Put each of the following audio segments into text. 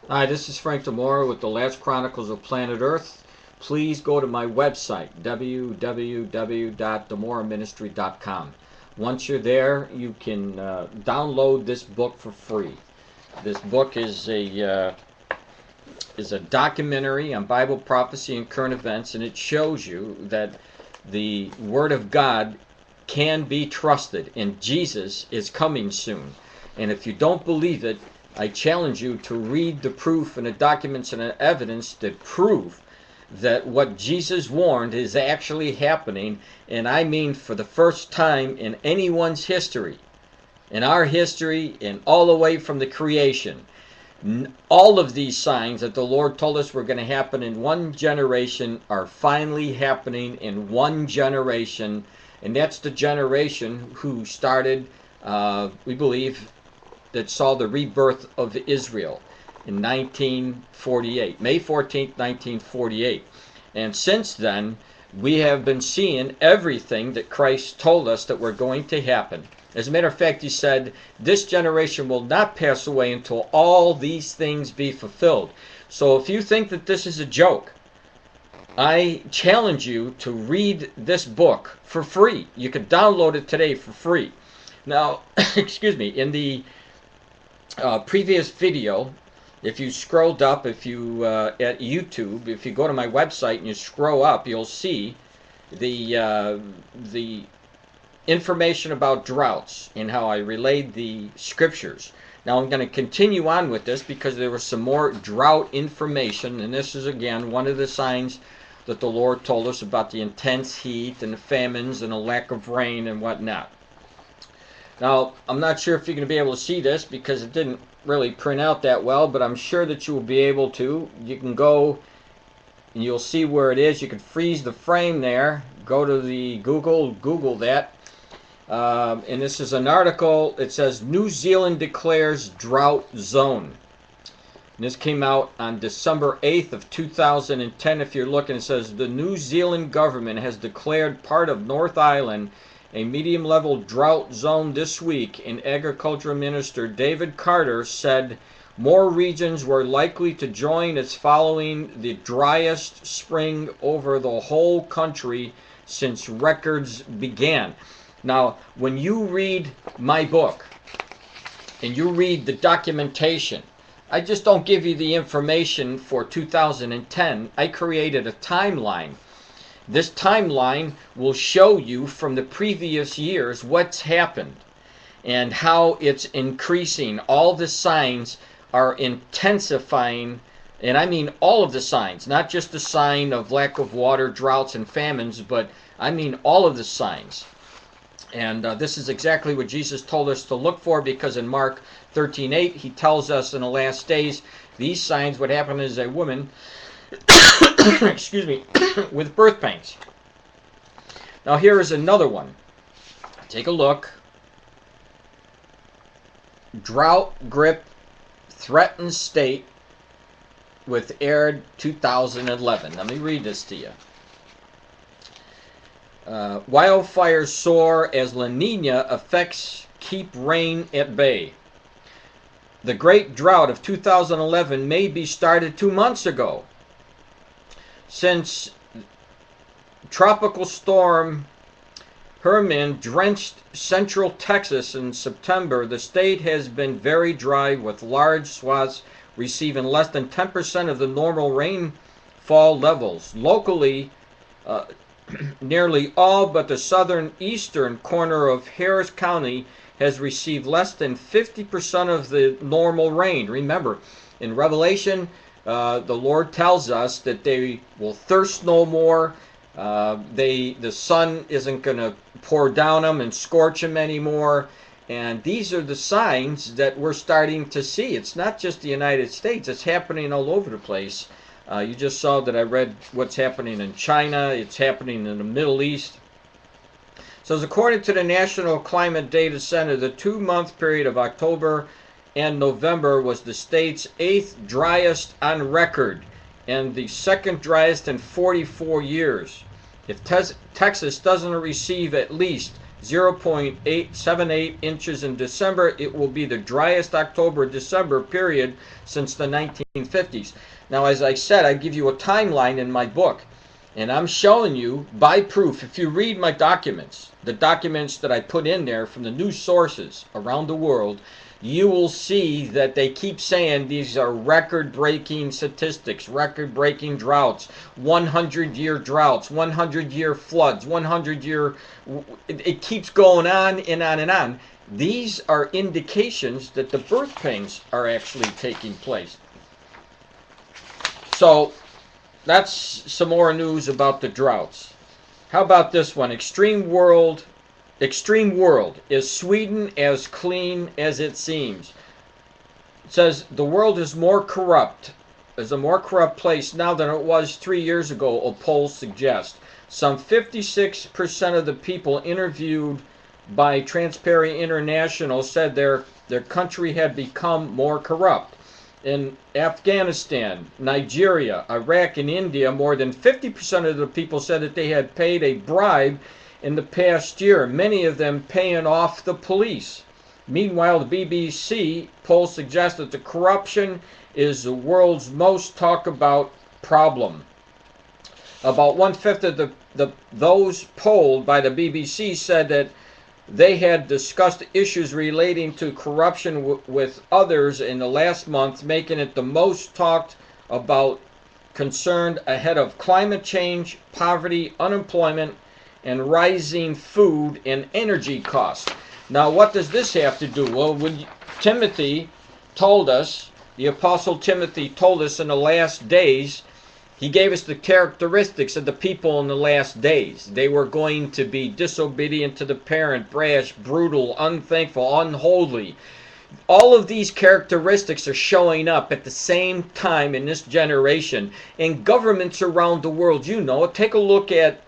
Hi, this is Frank DiMora with the Last Chronicles of Planet Earth. Please go to my website, www.dimoraministry.com. Once you're there, you can download this book for free. This book is a documentary on Bible prophecy and current events, and it shows you that the Word of God can be trusted, and Jesus is coming soon. And if you don't believe it, I challenge you to read the proof and the documents and the evidence that prove that what Jesus warned is actually happening, and I mean for the first time in anyone's history, in our history, and all the way from the creation. All of these signs that the Lord told us were going to happen in one generation are finally happening in one generation, and that's the generation who started, we believe, that saw the rebirth of Israel in 1948, May 14th, 1948. And since then, we have been seeing everything that Christ told us that were going to happen. As a matter of fact, he said, this generation will not pass away until all these things be fulfilled. So if you think that this is a joke, I challenge you to read this book for free. You can download it today for free. Now, excuse me, in the previous video, if you scrolled up, if you at YouTube, if you go to my website and you scroll up, you'll see the information about droughts and how I relayed the scriptures. Now I'm going to continue on with this because there was some more drought information, and this is again one of the signs that the Lord told us about the intense heat and the famines and the lack of rain and whatnot. Now I'm not sure if you're going to be able to see this because it didn't really print out that well, but I'm sure that you will be able to. You can go and you'll see where it is. You can freeze the frame there. Go to the Google that. And this is an article. It says New Zealand declares drought zone. And this came out on December 8th of 2010. If you're looking, it says the New Zealand government has declared part of North Island a medium-level drought zone this week, and Agriculture Minister David Carter said more regions were likely to join as following the driest spring over the whole country since records began. Now, when you read my book and you read the documentation, I just don't give you the information for 2010. I created a timeline. This timeline will show you from the previous years what's happened and how it's increasing. All the signs are intensifying, and I mean all of the signs, not just the sign of lack of water, droughts, and famines, but I mean all of the signs. And this is exactly what Jesus told us to look for, because in Mark 13:8, he tells us in the last days, these signs would happen as a woman excuse me, with birth pains. Now here is another one. Take a look. Drought grip threatens state with aired 2011. Let me read this to you. Wildfires soar as La Nina effects keep rain at bay. The great drought of 2011 may be started 2 months ago. Since Tropical Storm Herman drenched central Texas in September, the state has been very dry, with large swaths receiving less than 10% of the normal rainfall levels. Locally, nearly all but the southern eastern corner of Harris County has received less than 50% of the normal rain. Remember, in Revelation, the Lord tells us that they will thirst no more. The sun isn't going to pour down them and scorch them anymore. And these are the signs that we're starting to see. It's not just the United States. It's happening all over the place. You just saw that I read what's happening in China. It's happening in the Middle East. So according to the National Climate Data Center, the 2-month period of October and November was the state's 8th driest on record and the 2nd driest in 44 years. If Texas doesn't receive at least 0.878 inches in December. It will be the driest October-December period since the 1950s. Now, as I said, I give you a timeline in my book, and I'm showing you by proof. If you read my documents, the documents that I put in there from the news sources around the world, you will see that they keep saying these are record-breaking statistics, record-breaking droughts, 100-year droughts, 100-year floods, 100-year... It keeps going on and on and on. These are indications that the birth pains are actually taking place. So that's some more news about the droughts. How about this one? Extreme world. Is Sweden as clean as it seems? It says the world is more corrupt. Is a more corrupt place now than it was 3 years ago, a poll suggests. Some 56% of the people interviewed by Transparency International said their country had become more corrupt. In Afghanistan, Nigeria, Iraq, and India, more than 50% of the people said that they had paid a bribe in the past year, many of them paying off the police. Meanwhile, the BBC poll suggests that the corruption is the world's most talked about problem. About 1/5 of those polled by the BBC said that they had discussed issues relating to corruption with others in the last month, making it the most talked about concern ahead of climate change, poverty, unemployment, and rising food and energy costs. Now, what does this have to do? Well, when Timothy told us, the Apostle Timothy told us in the last days, he gave us the characteristics of the people in the last days. They were going to be disobedient to the parent, brash, brutal, unthankful, unholy. All of these characteristics are showing up at the same time in this generation. And governments around the world, you know, take a look at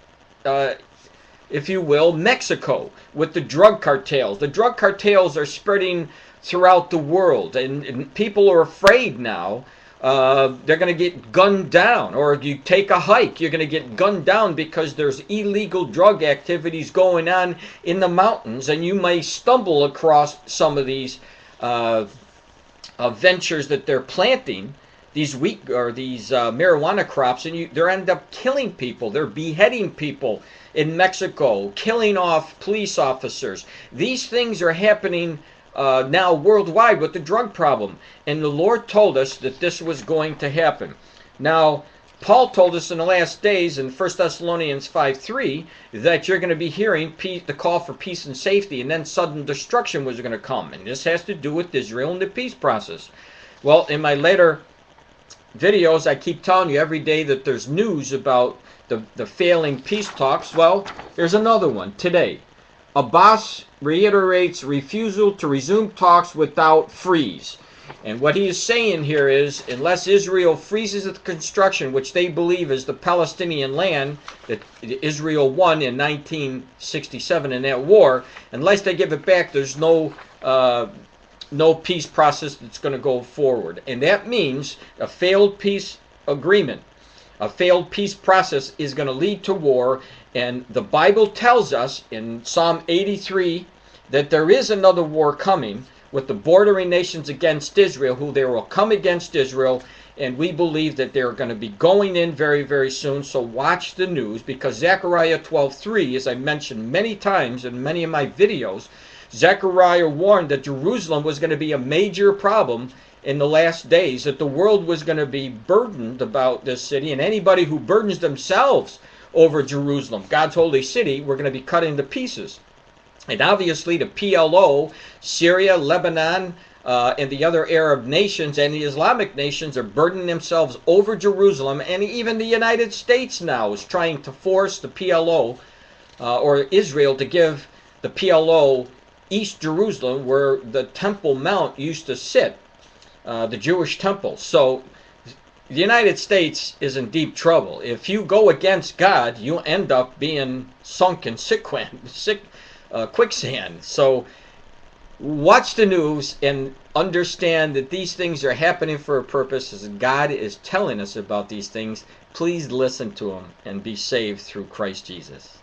if you will, Mexico with the drug cartels. The drug cartels are spreading throughout the world, and people are afraid now. They're going to get gunned down, or if you take a hike, you're going to get gunned down because there's illegal drug activities going on in the mountains, and you may stumble across some of these ventures that they're planting, these wheat or these marijuana crops, and they end up killing people. They're beheading people in Mexico, killing off police officers. These things are happening now worldwide with the drug problem. And the Lord told us that this was going to happen. Now, Paul told us in the last days in 1 Thessalonians 5:3 that you're going to be hearing the call for peace and safety, and then sudden destruction was going to come. And this has to do with Israel and the peace process. Well, in my later videos, I keep telling you every day that there's news about the failing peace talks. Well, there's another one today. Abbas reiterates refusal to resume talks without freeze. And what he is saying here is, unless Israel freezes the construction, which they believe is the Palestinian land that Israel won in 1967 in that war, unless they give it back, there's no peace process that's going to go forward. And that means a failed peace agreement, a failed peace process is going to lead to war. And the Bible tells us in Psalm 83 that there is another war coming with the bordering nations against Israel, who they will come against Israel, and we believe that they're going to be going in very, very soon. So watch the news, because Zechariah 12:3, as I mentioned many times in many of my videos, Zechariah warned that Jerusalem was going to be a major problem in the last days, that the world was going to be burdened about this city, and anybody who burdens themselves over Jerusalem, God's holy city, we're going to be cut into pieces. And obviously the PLO, Syria, Lebanon, and the other Arab nations and the Islamic nations are burdening themselves over Jerusalem, and even the United States now is trying to force the PLO or Israel to give the PLO East Jerusalem, where the Temple Mount used to sit, the Jewish temple. So the United States is in deep trouble. If you go against God, you end up being sunk in quicksand. So watch the news and understand that these things are happening for a purpose. As God is telling us about these things, please listen to Him and be saved through Christ Jesus.